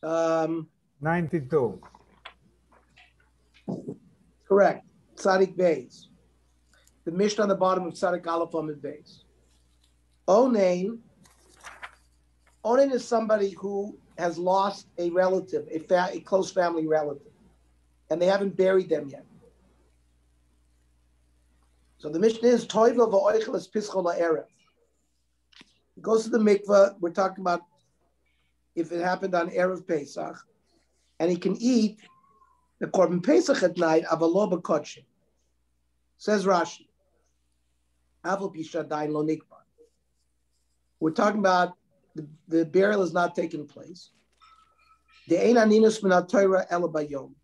92. Correct. Tzadik Beis. The Mishnah on the bottom of Tzadik Aleph Amid Beis. Onain is somebody who has lost a relative, a close family relative, and they haven't buried them yet. So the Mishnah is Toiva v'oicheles pischo la'erev. He goes to the mikveh. We're talking about if it happened on Erev Pesach, and he can eat the Korban Pesach at night, avalo b'kodshim. Says Rashi, Aval pishadayin lo nikbar. We're talking about the burial is not taking place. The ein aninus min haTorah ela bayom.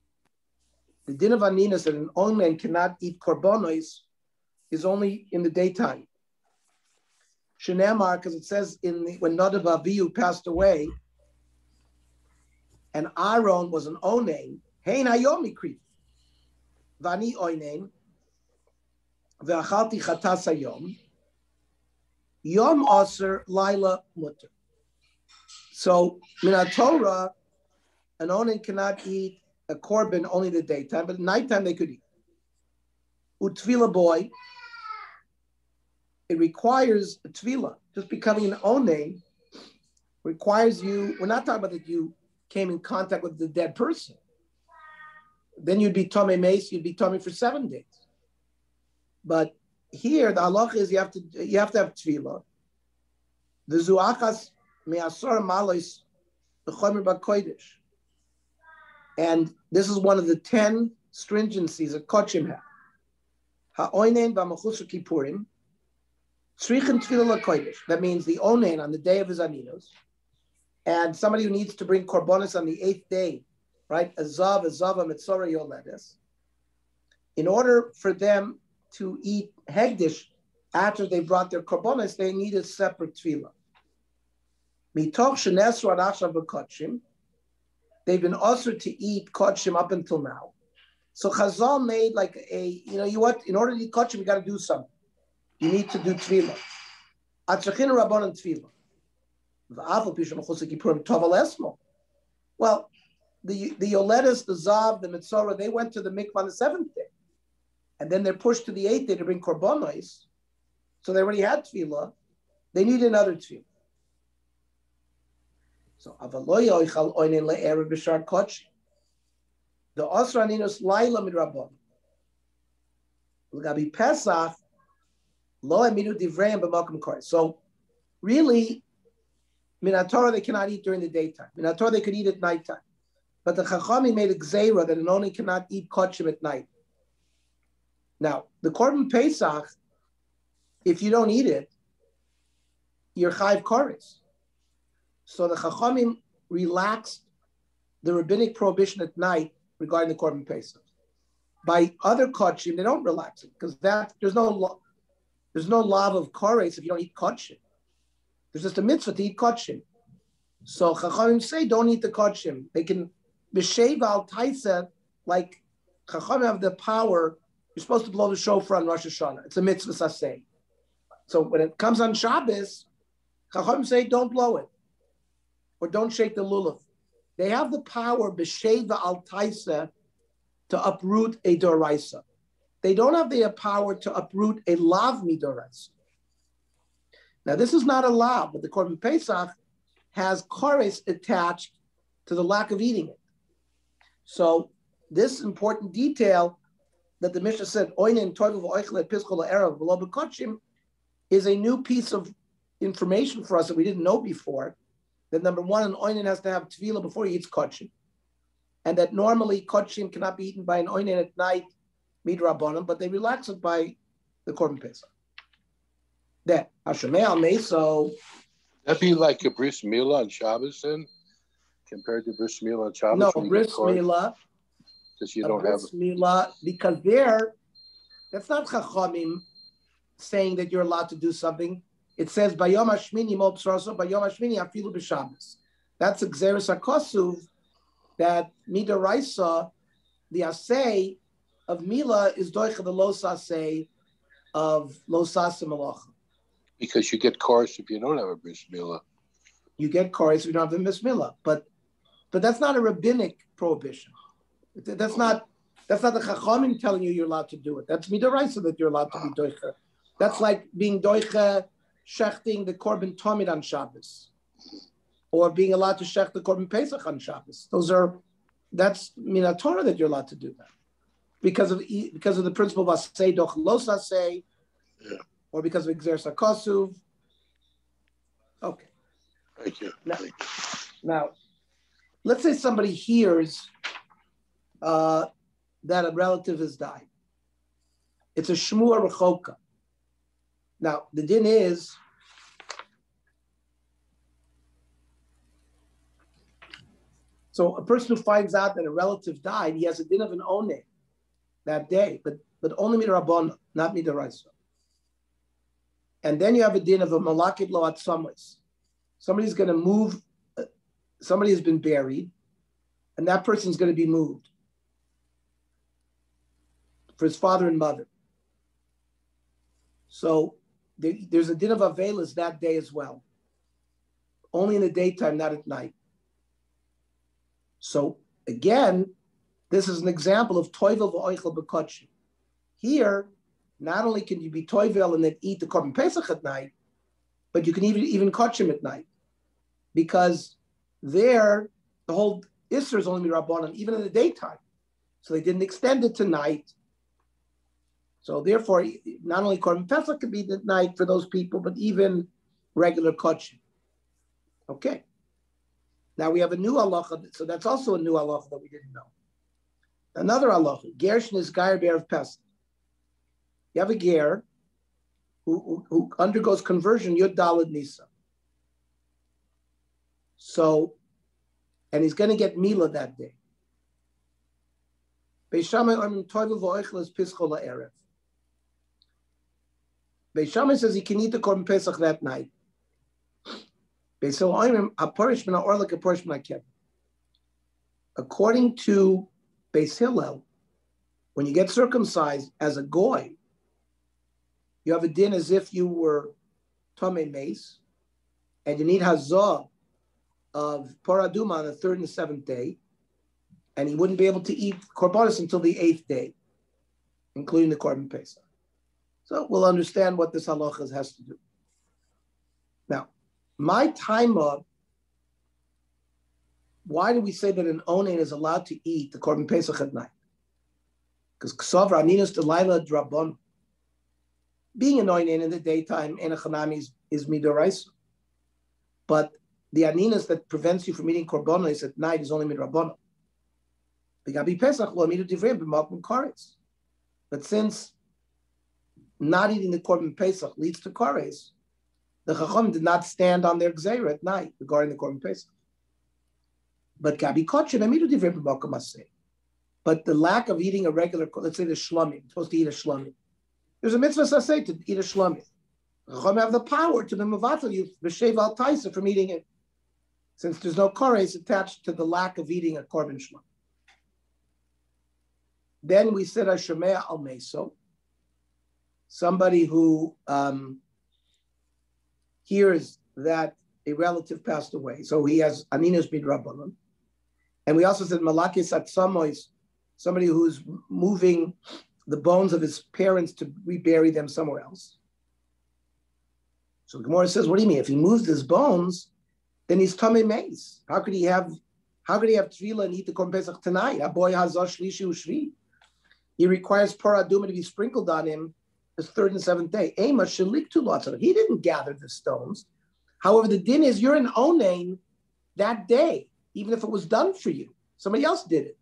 The din of aninus that an omen cannot eat korbanos is only in the daytime. Shenemar, because it says when Nadav Avihu passed away, and Aaron was an onen, hein hayom mikri, vani onen, ve'achalti chatas hayom, yom aser laila mutter. So min haTorah, an onen cannot eat a korban only the daytime, but at nighttime they could eat. Utvila boy, it requires a tvila. Just becoming an onen requires you. We're not talking about that you came in contact with the dead person. Then you'd be tomei mace. You'd be tomei for 7 days. But here the halacha is you have to have tvila. The zuachas me'asor malos b'chomer b'kodesh, and this is one of the 10 stringencies that kochim have. Ha'oinen b'machusar kippurim. That means the onen on the day of his aninos, and somebody who needs to bring korbanos on the 8th day, right? A mitzora yoledes. In order for them to eat hegdish after they brought their korbanos, they need a separate tefillah. Mitoch shenesru adachshav b'kodshim. They've been also to eat kodshim up until now. So Chazal made like in order to eat kodshim, you got to do something. You need to do tefillah. Atzrachin rabbanon tefillah. Well, the Yoledes, the Zav, the Mitzorah, they went to the mikvah on the 7th day, and then they're pushed to the 8th day to bring korbanos. So they already had tefillah. They need another tefillah. So avaloy oichal oinen le'erev b'shar kodshim. The osra ninos laila mid rabbanon. L'gabi Pesach. So really, min haTorah they cannot eat during the daytime. Min haTorah they could eat at nighttime. But the Chachamim made a gzeira that an onen cannot eat kodshim at night. Now, the Korban Pesach, if you don't eat it, you're chayv koris. So the Chachamim relaxed the rabbinic prohibition at night regarding the Korban Pesach. By other kodshim, they don't relax it because there's no lav of koretz if you don't eat kodshim. There's just a mitzvah to eat kodshim. So Chachamim say don't eat the kodshim. They can b'sheiv al taisa, like Chachamim have the power. You're supposed to blow the shofar on Rosh Hashanah. It's a mitzvah saseh. So when it comes on Shabbos, Chachamim say don't blow it or don't shake the lulav. They have the power b'sheiv al taisa to uproot a doraisa. They don't have the power to uproot a lav midoras. Now, this is not a lav, but the Korban Pesach has koris attached to the lack of eating it. So this important detail that the Mishnah said, oinen toivu v'oichle piskol ha'erev v'lo b'kodshim, is a new piece of information for us that we didn't know before. That number one, an oinen has to have tefillah before he eats kodshim. And that normally kodshim cannot be eaten by an oinen at night, midrabanan, but they relax it by the Korban Pesach. That Hashamei al Meso. That'd be like a bris milah on Shabbos, then, compared to bris milah on Shabbos. No, bris milah. Because you don't have bris milah, because that's not Chachamim saying that you're allowed to do something. It says Bayom Hashmini Mo B'Saraso, Bayom Hashmini Afilu B'Shabbos. That's a Gzeres HaKosuv that Midaraisa, the Asay of Mila is doicha the los asay of los asay malacha. Because you get chorus if you don't have a bris milah. You get chorus if you don't have a bris milah. But But that's not a rabbinic prohibition. That's not the Chachamim telling you you're allowed to do it. That's midoraisa that you're allowed to be doicha. That's like being doicha, shechting the korban tamid on Shabbos, or being allowed to shech the korban Pesach on Shabbos. That's mina Torah that you're allowed to do that because of the principle of asay doch los asay, or because of exer sakasuv. Okay. Thank you. Now, let's say somebody hears that a relative has died. It's a shmua rechoka. Now, the din is so a person who finds out that a relative died, he has a din of an oneh that day, but only midrabban, not midaraisa. And then you have a din of a malakid lo atzamis. Somebody's going to move. Somebody has been buried, and that person's going to be moved for his father and mother. So there's a din of avelis that day as well, only in the daytime, not at night. So again, this is an example of toivel v'oichel b'kotshim. Here, not only can you be toivel and then eat the korban pesach at night, but you can even kotshim at night, because there the whole isser is only mirabbanan, even in the daytime. So they didn't extend it to night. So therefore, not only korban pesach could be at night for those people, but even regular kotshim. Okay. Now we have a new halacha, so that's also a new halacha that we didn't know. Another halacha, gershin is gair be'erev pesach. You have a ger who undergoes conversion yud daled nisa. So, and he's going to get mila that day. Beis Shammai oimrim toivel v'oichel es pischo la'erev. Beis Shammai says he can eat the korban pesach that night. According to Beis Hillel, when you get circumcised as a goy, you have a din as if you were tamei meis, and you need hazah of paraduma on the 3rd and the 7th day, and he wouldn't be able to eat korbanos until the 8th day, including the korban pesach. So we'll understand what this halacha has to do. Now, my time of why do we say that an onen is allowed to eat the korban pesach at night? Because ksavra aninus delayla drabon. Being an onen in the daytime and a chanami is midoraisa, but the aninus that prevents you from eating korbanos at night is only midrabon. Begabi pesach lo amidu divrei b'malkum kares. But since not eating the korban pesach leads to kares, the Chacham did not stand on their gzeira at night regarding the korban pesach. But gabi kotchen amidu divrei b'malkum aseh. But the lack of eating a regular, let's say the shlamim, supposed to eat a shlamim. There's a mitzvah saseh to eat a shlamim. The Chacham have the power to be mevatel you b'shev al taisa from eating it, since there's no kares attached to the lack of eating a korban shlamim. Then we said a shemea al meso, somebody who hears that a relative passed away, so he has aninus midrabanan. And we also said malakis atzamois, somebody who's moving the bones of his parents to rebury them somewhere else. So the Gemara says, what do you mean? If he moves his bones, then he's tamei meis. How could he have tefillah and eat the korban pesach tonight? Aboy hazah shlishi ushvi. He requires paraduma to be sprinkled on him the 3rd and 7th day. Ema sheliktu lotzah. He didn't gather the stones. However, the din is you're an onen that day, even if it was done for you. Somebody else did it.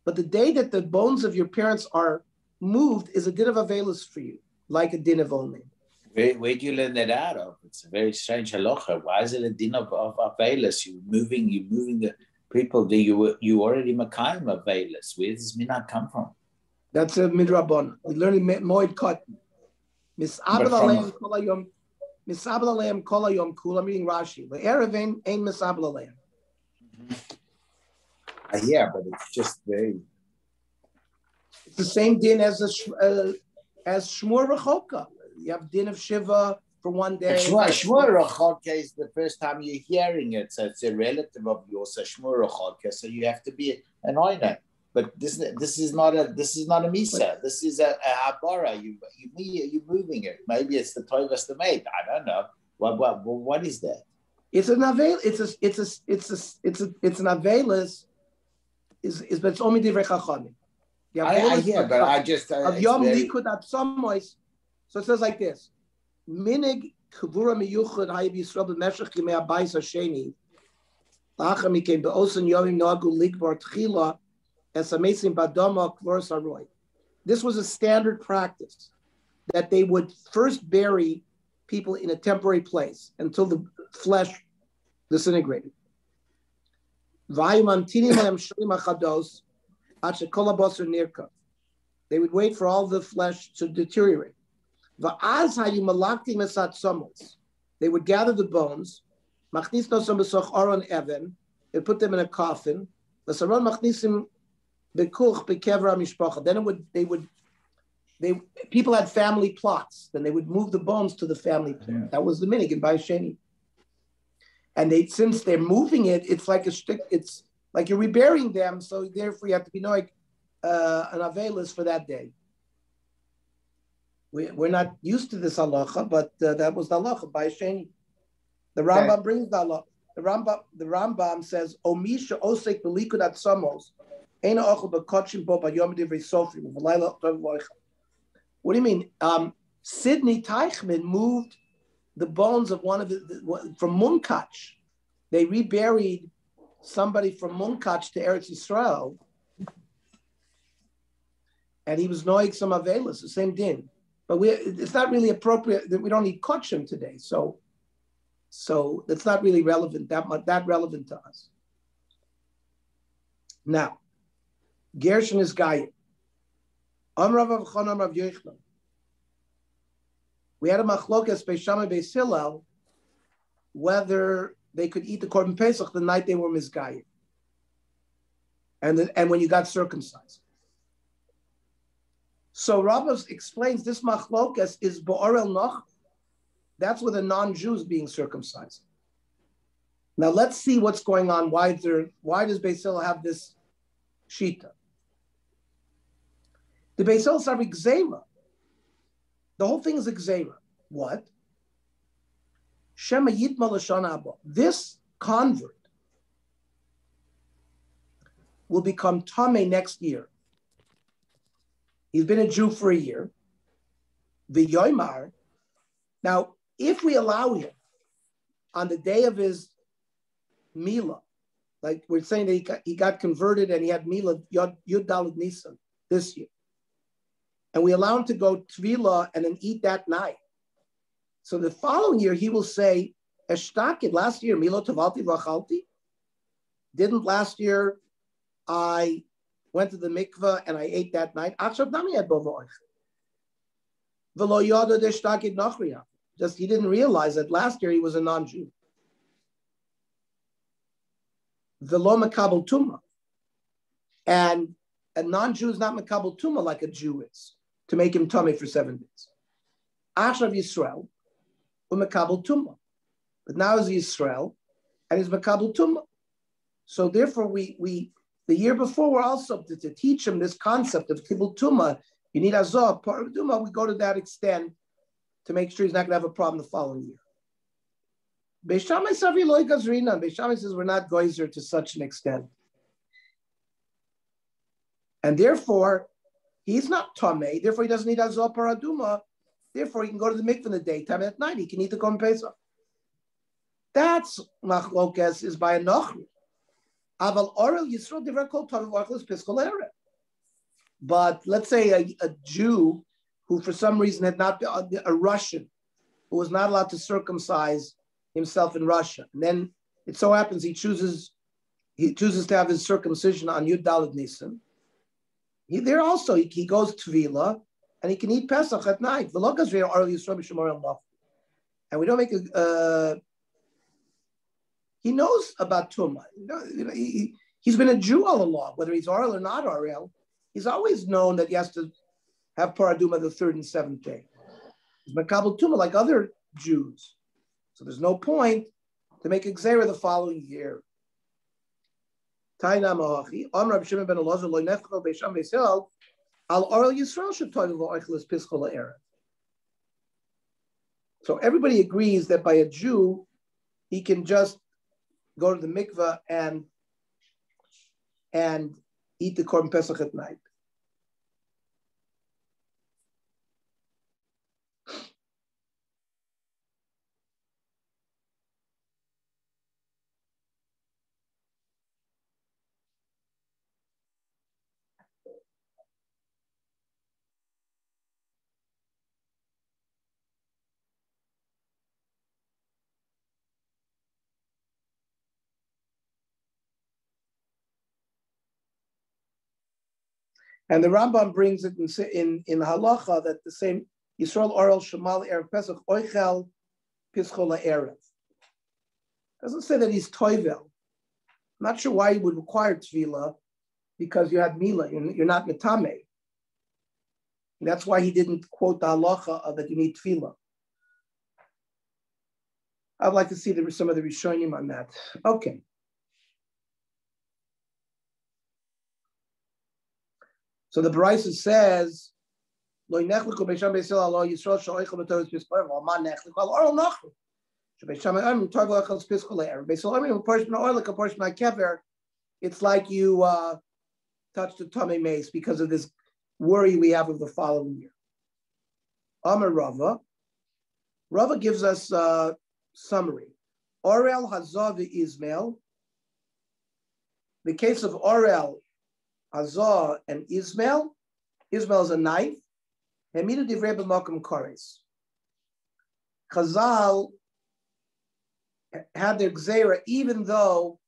But the day that the bones of your parents are moved is a din of avelis for you, like a din of onen. Where do you learn that out of? It's a very strange halacha. Why is it a din of avelis? You're moving the people. You already makayim avelis. Where does minhag come from? That's a midrabon. We learn in moed cotton. Misabel aleim kolayom. Misabel aleim kolayom kula. I'm reading Rashi. The erev ain't misabel aleim. Yeah, but it's just very. It's the same din as shmur rechoka. You have din of shiva for for one day. Shmur Rochalke is the first time you're hearing it, so it's a relative of yours. So Shmur Rochalke, so you have to be an oiner. But this is not a misa. This is a habara. You're moving it. Maybe it's the tovas the mate. I don't know. What is that? It's an avel. It's an avelis. But it's only divrei chachamim. I hear, but I just of yom likud atzamois. So it says like this: Minig kavura miyuchad hayib yisrael b'meshach yimei abayis hasheni. La'achar mikem be'osen yomim nagu ligbar tchila es amesim badama kvoros haroy. This was a standard practice that they would first bury people in a temporary place until the flesh disintegrated. They would wait for all the flesh to deteriorate. They would gather the bones, they put them in a coffin. Then people had family plots. Then they would move the bones to the family plot. Yeah. That was the minig in Bayis Sheni. And since they're moving it, it's like it's like you're reburying them. So therefore, you have to be knowing an avelis for that day. We're not used to this halacha, but that was the halacha by Sheni. The Rambam brings the halacha. The Rambam says, "Omisha osek belikud atzamos, ena ochel bekotchim bo bayom divrei sofrim v'layla tov loicha." What do you mean? Sidney Teichman moved the bones of one of from Munkach. They reburied somebody from Munkach to Eretz Yisrael, and he was noig some avelis, the same din. But it's not really appropriate that we don't need kotchim today. So that's not really relevant, that relevant to us. Now, Gershon is Gayim. We had a machlokas Beis Shammai Beis Hillel whether they could eat the korban pesach the night they were mizgayim, and when you got circumcised. So Rabbah explains this machlokas is bo'orel noch. That's with a non-Jew is being circumcised. Now let's see what's going on. Why does Beis Hillel have this shita? The Beis Hillel are gzeira. The whole thing is a gzeira. What? Shema yitma l'shana haba. This convert will become tamei next year. He's been a Jew for a year. V'yoymar. Now, if we allow him on the day of his Mila, like we're saying that he got converted and he had Mila Yud Daled Nisan this year, and we allow him to go Tvila and then eat that night. So the following year he will say, Eshtakid, last year, Milo Tavalti Vachalti. Didn't last year I went to the mikveh and I ate that night? Just he didn't realize that last year he was a non-Jew. V'lo makabel tuma. And a non-Jew is not makabel tuma like a Jew is, to make him tummy for 7 days. Ashav Yisrael, u'makabel tuma. But now he's Yisrael, and he's makabel tuma. So therefore, we the year before we're also to teach him this concept of kibul tuma. You need azah, part of tuma. We go to that extent to make sure he's not going to have a problem the following year. Beis Shammai savi loy gazrina. Beis Shammai says we're not goizer to such an extent, and therefore he's not tamei. Therefore he doesn't need azah paraduma. Therefore he can go to the mikveh in the daytime, and at night he can eat the korban pesach. That's machlokas is by a nochri. Aval orel yisrael divrei kol tov v'achlis piskol eret. But let's say a Jew who for some reason had not been a Russian who was not allowed to circumcise himself in Russia. And then it so happens he chooses to have his circumcision on Yud Daled Nisan. He goes to Tvila and he can eat Pesach at night. And we don't make he knows about Tumah. He's been a Jew all along, whether he's Orel or not Orel. He's always known that he has to have Paraduma the 3rd and 7th day. He's Makabel Tumah like other Jews. So there's no point to make a Gzeira the following year. Taina Mahachi, Amr Shimon ben Elazar lo nefchel beisham beisel al oral Yisrael should toiv lo oicheles pischol la'erev. So everybody agrees that by a Jew, he can just go to the mikveh and eat the korban pesach at night. And the Rambam brings it in halacha that the same Yisrael oral shemal erev pesach oichel pischol erev. Doesn't say that he's toivel. I'm not sure why he would require tefillah because you have mila. You're not metame. That's why he didn't quote the halacha that you need tefillah. I'd like to see some of the Rishonim on that. Okay. So the Brisa says, "Lo nechliku beisham beisil alo Yisrael shoichel b'toros piskol erev. Ma nechliku al oral nachlu. Shebeisham amim toivel echel piskol erev. Beisil amim portion oil like a portion of kever. It's like you touched the tummy mace because of this worry we have of the following year." Amar Rava. Rava gives us a summary. Orel Hazav Ismail. The case of Orel, Hazah, and Ismail. Ismail is a knife. Hemidu divrei b'makom kares. Chazal had their gzeira even though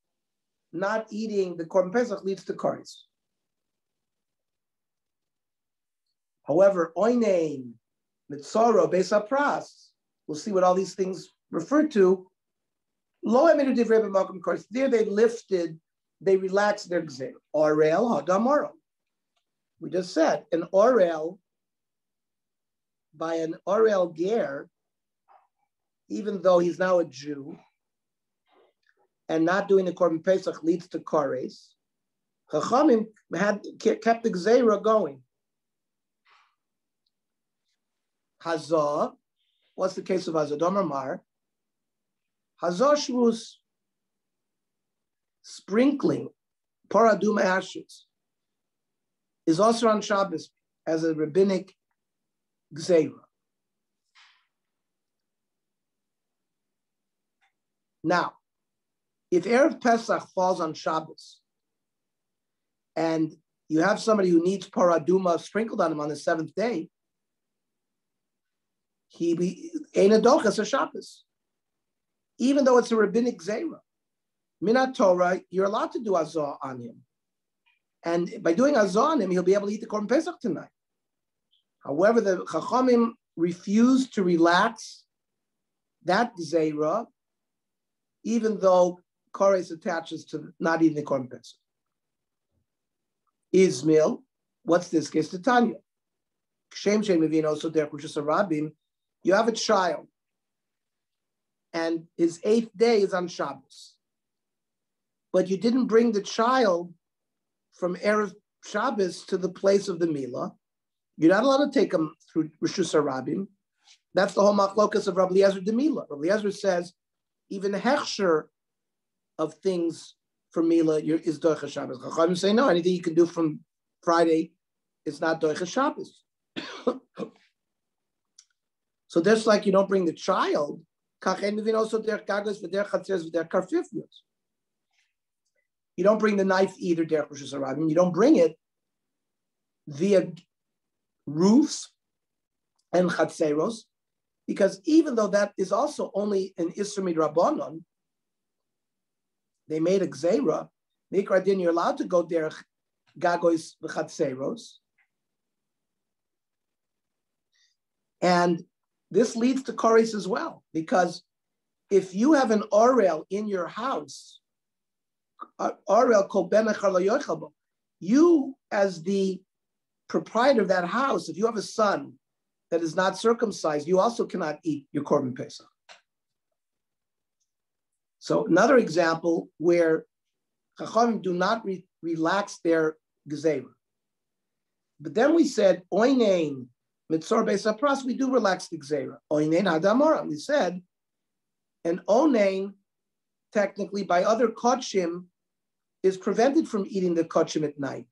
not eating the korban pesach leads to kares. However, oinein, mitzoro, besapras, we'll see what all these things refer to. Lo hemidu divrei b'makom kares. There they relaxed their gzeira. Orel hadam orel. We just said an orel, by an orel ger, even though he's now a Jew, and not doing the korban pesach leads to kares. Chachamim kept the gzeira going. Hazah, what's the case of Hazah? Domer Mar. Hazah shvus, sprinkling paraduma ashes, is also on Shabbos as a rabbinic gzeira. Now, if Erev Pesach falls on Shabbos, and you have somebody who needs paraduma sprinkled on him on the seventh day, he be ein adochas a Shabbos, even though it's a rabbinic gzeira. Minat Torah, you're allowed to do azah on him. And by doing azah on him, he'll be able to eat the korban pesach tonight. However, the Chachamim refused to relax that gzeira, even though kares attaches to not eating the korban pesach. Ismail, what's this case? Tanya. Shem Mevino, so there, Rabim, you have a child, and his 8th day is on Shabbos. But you didn't bring the child from Erev Shabbos to the place of the Milah. You're not allowed to take him through Rishus HaRabim. That's the whole machlokas of Rabbi Eliezer de Milah. Rabbi Eliezer says even hechsher of things for Milah is Doicha Shabbos. Chachamim say no, anything you can do from Friday is not Doicha Shabbos. So just like you don't bring the child, you don't bring the knife either, derech Rishus HaRabim. You don't bring it via roofs and chatzeros, because even though that is also only an Isra Midrabanan, they made a gzeira. Mikra din, you're allowed to go derech gagois v'chatzeros, and this leads to kares as well, because if you have an orel in your house, orel kol ben echar lo yochel bo, you as the proprietor of that house, if you have a son that is not circumcised, you also cannot eat your Korban Pesach. So another example where Chachamim do not relax their Gezerah. But then we said, Oinein, Mitzor Beis HaPras, we do relax the Gezerah. Oinein Hadamora, we said, and Onein, technically by other Kodshim, is prevented from eating the Kodshim at night.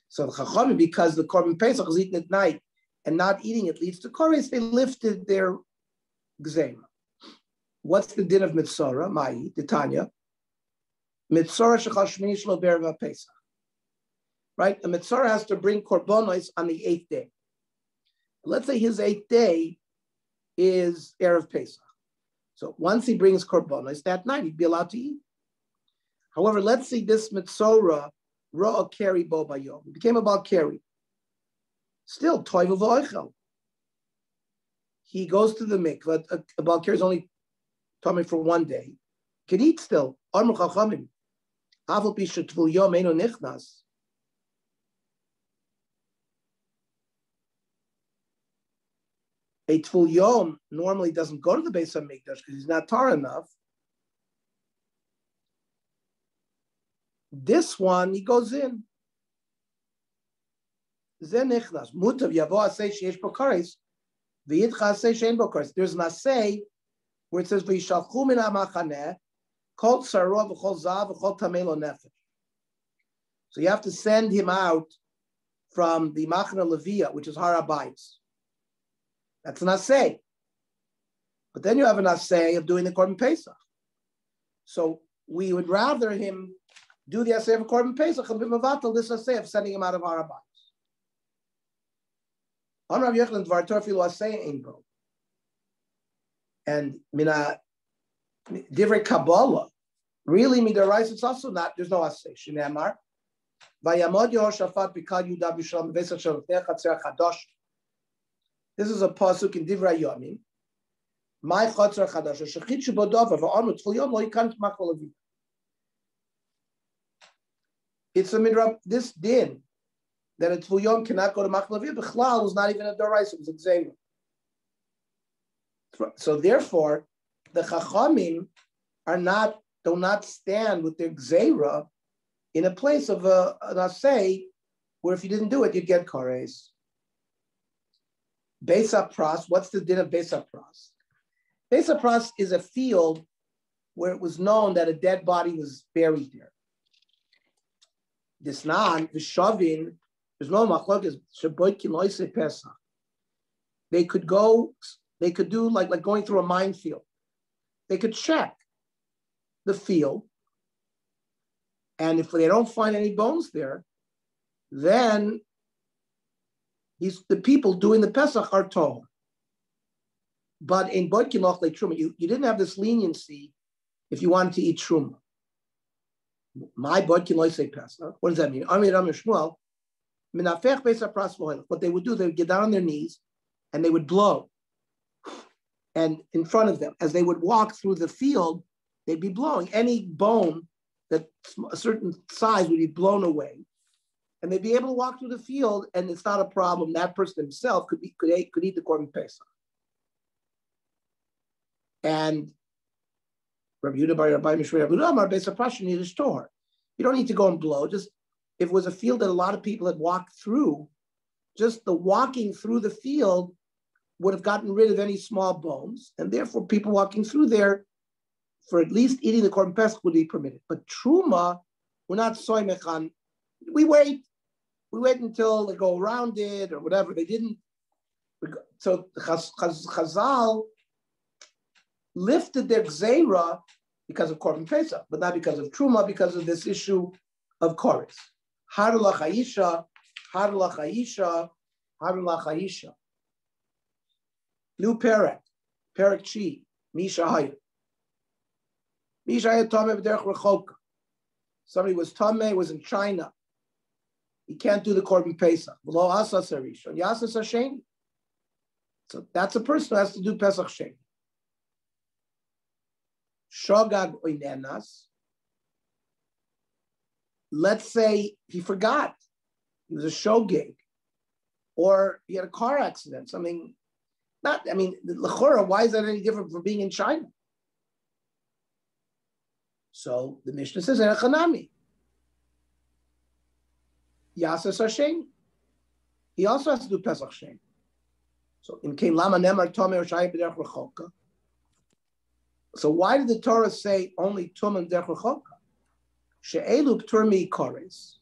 So the Chachamim, because the Korban Pesach is eaten at night and not eating it leads to Kores, they lifted their Gezerah. What's the din of Mitzorah? Mai, the Tanya. Mitzorah shechal shmini shelo be'erev Pesach. Right? A Mitzorah has to bring korbanos on the 8th day. Let's say his 8th day is Erev Pesach. So once he brings korbanos, that night he'd be allowed to eat. However, let's say this Mitzorah ra'a keri bo bayom. It became about keri. Still, toivu v'oichel. He goes to the mikvah. About keri is only tummy for one day. Can eat still. Amru chachamim. Aval pi shetvul yom eino nichnas. A tvul yom normally doesn't go to the Beis HaMikdash because he's not tar enough. This one, he goes in. Ze nichnas. Mutav yavo asay sheyesh bo kares. V'yitcha asay she'en bo kares. There's an asay where it says v'yishalchu min ha'machaneh kol tzaro v'chol zav v'chol tamei lo nefesh. So you have to send him out from the Machna Leviyah, which is Har HaBayis. That's an asay. But then you have an asay of doing the Korban Pesach. So we would rather him do the asay of Korban Pesach and be mevatel this asay of sending him out of Har HaBayis. On Rav Yochanan dvar Torah filu asay ein bo. And mina divrei Kabbalah, really midaraisa, it's also not. There's no asay. Shneimar vayamod Yehoshaphat b'kal Yudah b'Yisrael b'Beis Hashem v'nei chatzer chadosh. This is a pasuk in Divrei Yomim. My chatzer chadosh shechit shebodavar v'anu tzvul yom lo yikan t'machol levi. It's a midrab. This din that a tzvul yom cannot go to machol levi b'chlal was not even a doraisa. It was a gzeira. So therefore, the chachamim do not stand with their gzeira in a place of an asay where if you didn't do it, you'd get kares. Beis HaPras, what's the din of Beis HaPras? Beis HaPras is a field where it was known that a dead body was buried there. Disnan, Vishavin, there's no machlokes, Shaboy Kiloise Pesach. They could do like going through a minefield. They could check the field, and if they don't find any bones there, then the people doing the Pesach are told. But in Bot Kiloch Le Truma, you didn't have this leniency if you wanted to eat Truma. My Bot Kiloch say Pesach. What does that mean? What they would do, they would get down on their knees and they would blow. And in front of them, as they would walk through the field, they'd be blowing. Any bone that a certain size would be blown away. And they'd be able to walk through the field, and it's not a problem. That person himself could eat the Korban Pesach. And Rabbi Yehuda bar Rabbi Mishra Rabbi Amar Beis HaPras you need a store. You don't need to go and blow. Just if it was a field that a lot of people had walked through, just the walking through the field would have gotten rid of any small bones, and therefore people walking through there, for at least eating the Korban Pesach would be permitted. But Truma, we're not soymech on. We wait until they go around it or whatever. They didn't. So Chazal lifted their gzeira because of Korban Pesach, but not because of Truma, because of this issue of Koris. Harulach Haisha, Harulach Haisha, Harulach Haisha. New Perek Chi, Misha Hayat. Misha Hayat Tameh B'derech Rechoka. Somebody was Tameh, was in China. He can't do the Korban Pesach. Below Asas Harishon, Yasas Hasheni. So that's a person who has to do Pesach Sheni. Shogag Oinenas. Let's say he forgot. He was a shogeg. or he had a car accident, something. The l'chora, why is that any different from being in China? So the Mishnah says, "Echanami Yasas Hashem." He also has to do Pesach Shem. So in Kein Lama Nemar Tomei or Shai B'derech Rechoka. So why did the Torah say only Tum and Derech Rechoka? She'elu P'tur Mi Kores.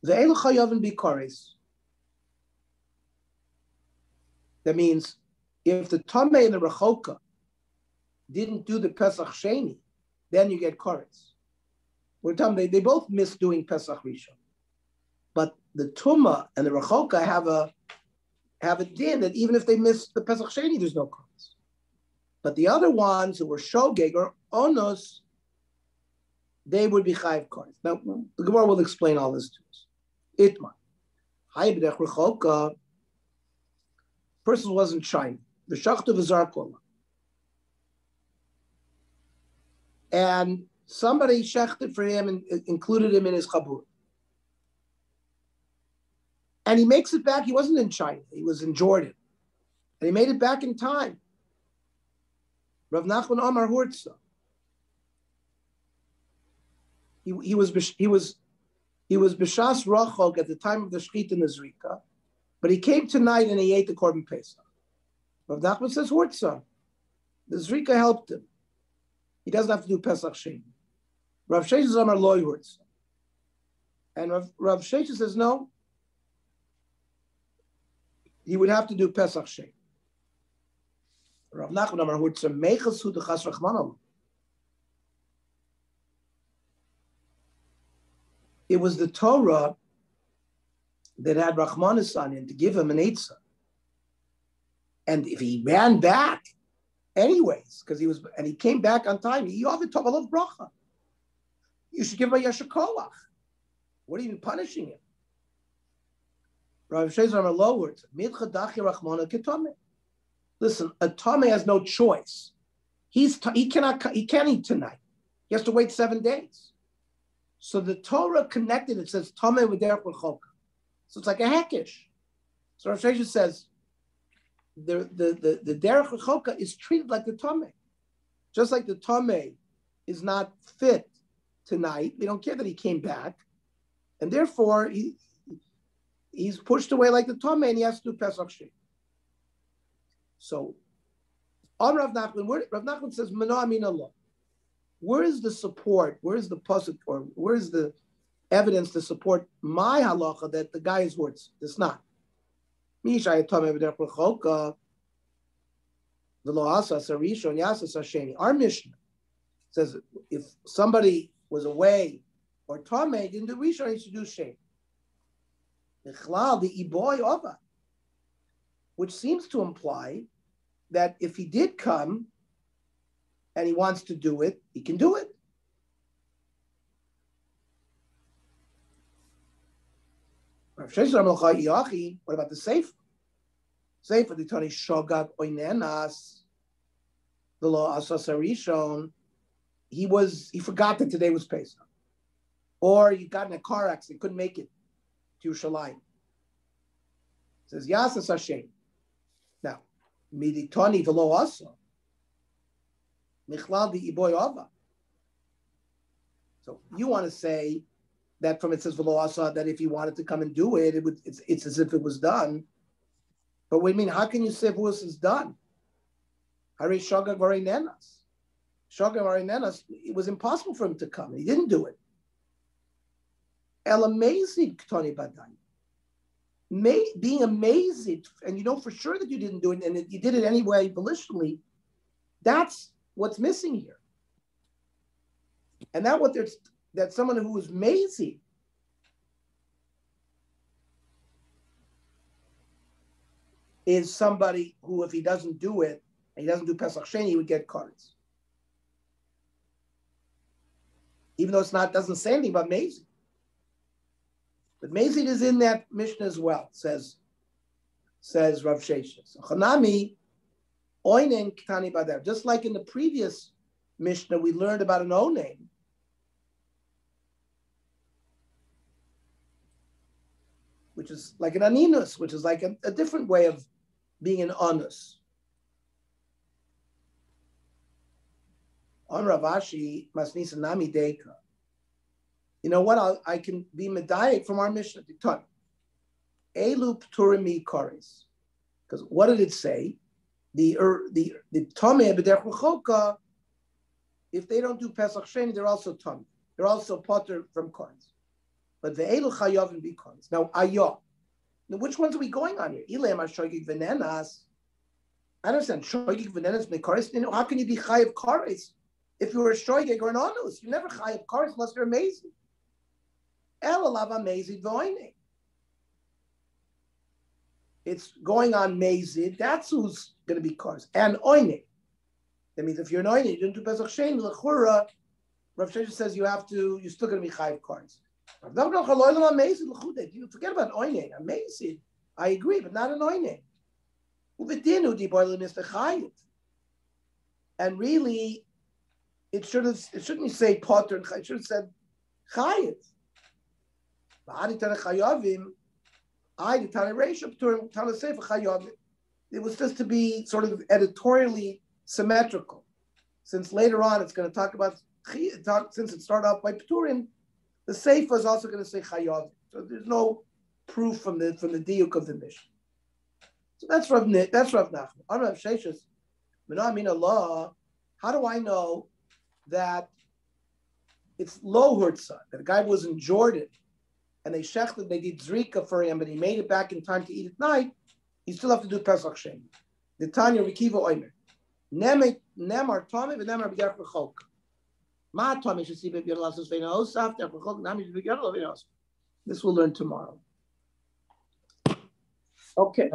Ve'elu Chayavin Bi Kores. That means if the Tomei and the Rechoka didn't do the Pesach Sheni, then you get Kores. We're talking they both miss doing Pesach Rishon. But the Tumah and the Rechoka have a din that even if they miss the Pesach Sheni, there's no Kores. But the other ones who were Shogeg or Onos, they would be Chayiv Kores. Now, the Gemara will explain all this to us. Itma. Chayiv B'derech Rechoka, person wasn't China. The Shachtu V'zar Kola. And somebody shechted for him and included him in his chabur. And he makes it back. He wasn't in China. He was in Jordan. And he made it back in time. Rav Nachman Amar Hurtza. He was Bishas Rachog at the time of the Shechita and the Zrika, but he came tonight and he ate the Korban Pesach. Rav Nachman says Hurtza. The Zrika helped him. He doesn't have to do Pesach Sheni. Rav Sheshes Amar Loi Hurtza. And Rav Sheshes says no. He would have to do Pesach Sheni. Rav Nachman Amar Hurtza Meichas Hu Dechas Rachman. It was the Torah that had Rachmanis on him to give him an Eitzah. And if he ran back anyways, he came back on time, he offered Tavalov Bracha. You should give him a Yashar Koach. What are you punishing him? Rav Sheshes Amar Lo words, Midcha Dachi Rachmana Ketame. Listen, a Tame has no choice. He can't eat tonight. He has to wait 7 days. So the Torah connected, it says Tame with Derech Rechoka. So it's like a hekesh. So Rav Sheshes says the Derech Rechoka is treated like the Tame. Just like the Tame is not fit tonight. They don't care that he came back. And therefore he's pushed away like the Tame and he has to do Pesach Sheni. So on Rav Nachman, Rav Nachman says, Mano Amin Allah. Where is the support? Where is the pasuk, or where is the evidence to support my halacha that the guy is words? It's not. Our Mishnah says if somebody was away or Tomei didn't do Rishon, he should do Sheni. Which seems to imply that if he did come and he wants to do it, he can do it. What about the Sefer? Sefer, the Tani Shogag Oinenas, the law Asas Harishon, he forgot that today was Pesach. Or he got in a car accident, couldn't make it to Yerushalayim. It says, Yasas Hashem. Now, Miditani v'lo asa. Michlal di iboy ava. So you want to say that from it says v'lo asa, that if he wanted to come and do it, it's as if it was done. But what do you mean? How can you say v'us is done? Hari shogag v'rei nenas. Shogag v'rei nenas, it was impossible for him to come. He didn't do it. El amazing ktoni badai. Being amazed, and you know for sure that you didn't do it, and you did it anyway volitionally, that's what's missing here. And that someone who is mazy is somebody who, if he doesn't do it, and he doesn't do Pesach Sheni, he would get cards. Even though doesn't say anything about mazy. But Mazid is in that Mishnah as well, says Rav Sheshes. Chanami, oinen ktani bader. Just like in the previous Mishnah, we learned about an onen. which is like an aninus, which is like a different way of being an onus. On Ravashi, Masnisa Nami Deka. You know what? I can be medayik from our Mishnah. Elu pturimi kares. Because what did it say? The Tomei b'derech l'choka, if they don't do Pesach Sheni, they're also Tomei. They're also potter from coins. But the Elu chayavim be coins. Now, ayah. Now, which ones are we going on here? Ilem ha-shoygig v'nenas. I understand. Shoygig v'nenas b'kares. You know, how can you be chayav kares if you were a shoygig or an onus? You never chayav kares unless you're amazing. El alav amazing v'oinei. It's going on mazid. That's who's going to be cars. And oine. That means if you're an oine, you didn't do Pesach Sheni, l'chura, Rav Shesha says you're still going to be chayiv cars. You forget about oine. Amazing. I agree, but not an oine. And really, it shouldn't say potter. It should have said chayiv. It was just to be sort of editorially symmetrical. Since later on it's going to talk about, since it started off by Pturim, the Sefer is also going to say Chayav. So there's no proof from the diuk of the Mishnah. So that's Rav Nachman. On Rav Sheshes, Allah, how do I know that it's Lo Hurtza, that a guy was in Jordan and they shechted, they did zrika for him, but he made it back in time to eat at night, you still have to do Pesach Sheni. The Tanya Rikiva Oimer. Nemar Tomei v'nemar b'derech l'chok. Ma Tomei shesi b'yod lasos v'ein ha'osaf, derech l'chok, nami b'yod v'ein ha'osaf. This we'll learn tomorrow. Okay.